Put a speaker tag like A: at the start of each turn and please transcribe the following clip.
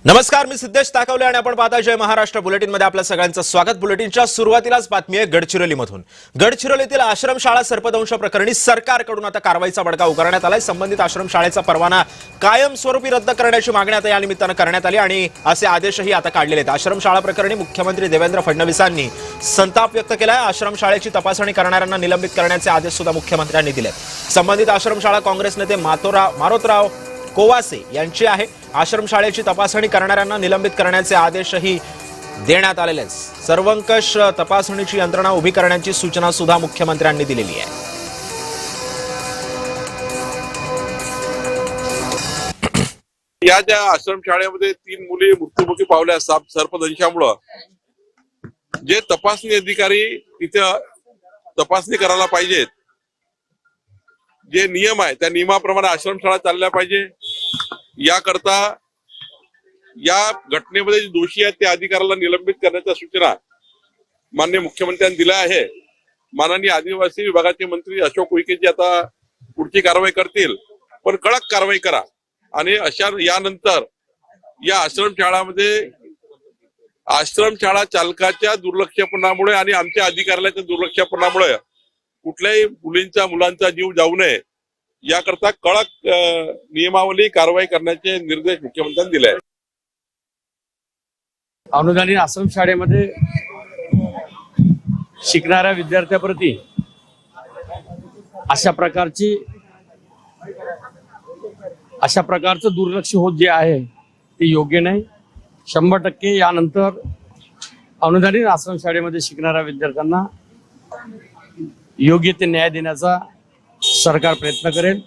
A: नमस्कार, मी सिद्धेश ताकवले आणि आपण पाहता जय महाराष्ट्र बुलेटिन मध्ये आपल्या सगळ्यांचं स्वागत। बुलेटिनच्या सुरुवातीलाच बातमी आहे गडचिरोलीमधून। गडचिरोलीतील आश्रमशाळा सर्पदंश प्रकरणी सरकारकडून आता कारवाईचा बडगा उगारण्यात आलाय। संबंधित आश्रमशाळेचा परवाना कायमस्वरूपी रद्द करण्याची मागणी आता या निमित्तानं करण्यात आली आणि असे आदेशही आता काढलेले आहेत। आश्रमशाळा प्रकरणी मुख्यमंत्री देवेंद्र फडणवीसांनी संताप व्यक्त केलाय। आश्रमशाळेची तपासणी करणाऱ्यांना निलंबित करण्याचे आदेश सुद्धा मुख्यमंत्र्यांनी दिलेत। संबंधित आश्रमशाळा काँग्रेस नेते मारोतराव कोवासे यांची आहे। आश्रमशाळेची तपासणी करणाऱ्यांना निलंबित करण्याचे आदेशही देण्यात आलेले आहेत। सर्वंकष तपासणीची यंत्रणा उभी करण्याची सूचना सुद्धा मुख्यमंत्र्यांनी दिलेली आहे।
B: या ज्या आश्रमशाळेमध्ये 3 मुली मृत्युमुखी पावल्या सर्पदंशामुळे जे तपासणी अधिकारी तिथे तपासणी करायला पाहिजेत, जे नियम आहे त्या नियमाप्रमाणे आश्रमशाळा चालल्या पाहिजे। याकरता या घटनेमध्ये जे दोषी आहेत त्या अधिकाऱ्याला निलंबित करण्याच्या सूचना माननीय मुख्यमंत्र्यांनी दिल्या आहे। माननीय आदिवासी विभागाचे मंत्री अशोक उईकेजी आता पुढची कारवाई करतील, पण कडक कारवाई करा। आणि अशा यानंतर या आश्रमशाळामध्ये आश्रमशाळा चालकाच्या दुर्लक्षपणामुळे आणि आमच्या अधिकाऱ्याच्या दुर्लक्षपणामुळे कुठल्याही मुलांचा जीव जाऊ नये याकरता कडक नियमावली कारवाई करण्याचे निर्देश मुख्यमंत्र्यांनी दिले आहेत।
C: अनुदानित आश्रमशाळेमध्ये शिकणाऱ्या विद्यार्थ्याप्रती अशा प्रकारचं दुर्लक्ष होत जे आहे ते योग्य नाही। 100% यानंतर अनुदानित आश्रमशाळेमध्ये शिकणाऱ्या विद्यार्थ्यांना योग्य ते न्याय देण्याचा सरकार प्रयत्न करेल।